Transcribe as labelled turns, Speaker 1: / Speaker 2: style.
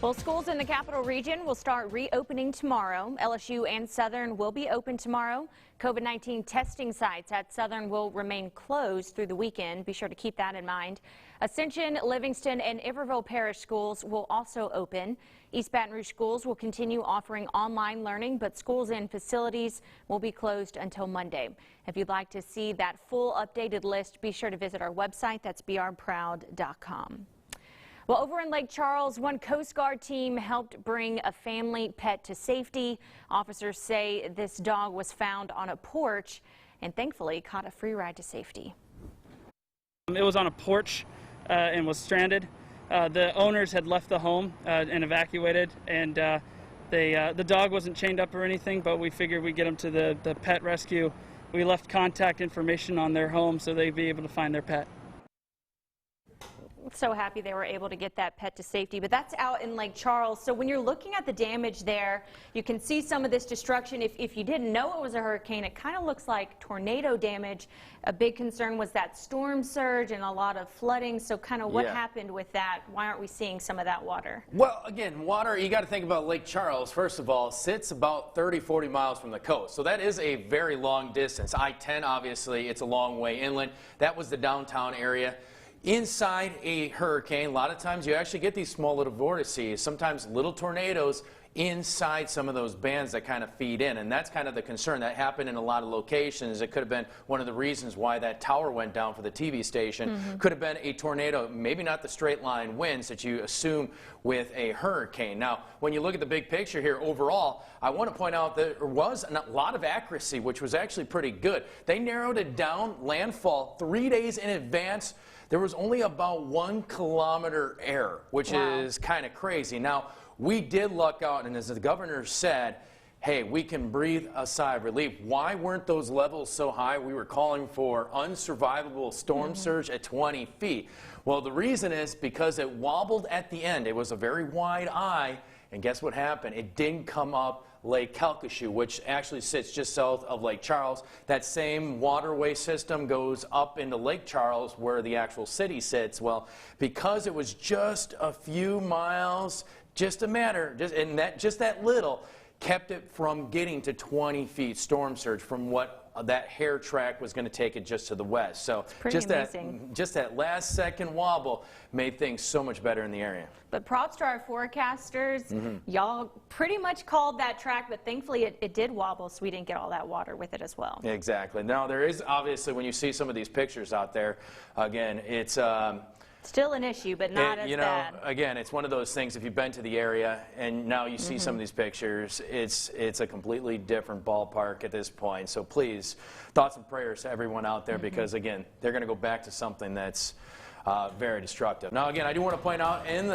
Speaker 1: Well, schools in the Capital Region will start reopening tomorrow. LSU and Southern will be open tomorrow. COVID-19 testing sites at Southern will remain closed through the weekend. Be sure to keep that in mind. Ascension, Livingston, and Iberville Parish schools will also open. East Baton Rouge schools will continue offering online learning, but schools and facilities will be closed until Monday. If you'd like to see that full updated list, be sure to visit our website. That's brproud.com. Well, over in Lake Charles, one Coast Guard team helped bring a family pet to safety. Officers say this dog was found on a porch and thankfully caught a free ride to safety.
Speaker 2: It was on a porch and was stranded. The owners had left the home and evacuated, and the dog wasn't chained up or anything, but we figured we'd get them to the pet rescue. We left contact information on their home so they'd be able to find their pet.
Speaker 1: So happy they were able to get that pet to safety, but that's out in Lake Charles. So when you're looking at the damage there, you can see some of this destruction. If you didn't know it was a hurricane, it kind of looks like tornado damage. A big concern was that storm surge and a lot of flooding. So kind of what happened with that? Why aren't we seeing some of that water?
Speaker 3: Well, again, water, you got to think about Lake Charles, first of all, sits about 30-40 miles from the coast. So that is a very long distance. I-10, obviously, it's a long way inland. That was the downtown area. Inside a hurricane, a lot of times you actually get these small little vortices, sometimes little tornadoes inside some of those bands that kind of feed in, and that's kind of the concern that happened in a lot of locations. It could have been one of the reasons why that tower went down for the TV station. Could have been a tornado, maybe not the straight line winds that you assume with a hurricane. Now, when you look at the big picture here overall, I want to point out that there was a lot of accuracy, which was actually pretty good. They narrowed it down, landfall 3 days in advance. There was only about 1 kilometer error, which is kind of crazy. Now, we did luck out, and as the governor said, hey, we can breathe a sigh of relief. Why weren't those levels so high? We were calling for unsurvivable storm surge at 20 feet. Well, the reason is because it wobbled at the end. It was a very wide eye, and guess what happened? It didn't come up Lake Calcasieu, which actually sits just south of Lake Charles. That same waterway system goes up into Lake Charles where the actual city sits. Well, because it was just a few miles, just that little, kept it from getting to 20 feet storm surge from what that hair track was going to take it just to the west. So just that last second wobble made things so much better in the area.
Speaker 1: But props to our forecasters. Y'all pretty much called that track, but thankfully it did wobble, so we didn't get all that water with it as well.
Speaker 3: Exactly. Now there is obviously, when you see some of these pictures out there, again, it's
Speaker 1: still an issue, but not as bad.
Speaker 3: Again, it's one of those things, if you've been to the area and now you see some of these pictures, it's a completely different ballpark at this point. So please, thoughts and prayers to everyone out there, because again, they're going to go back to something that's very destructive. Now again, I do want to point out in the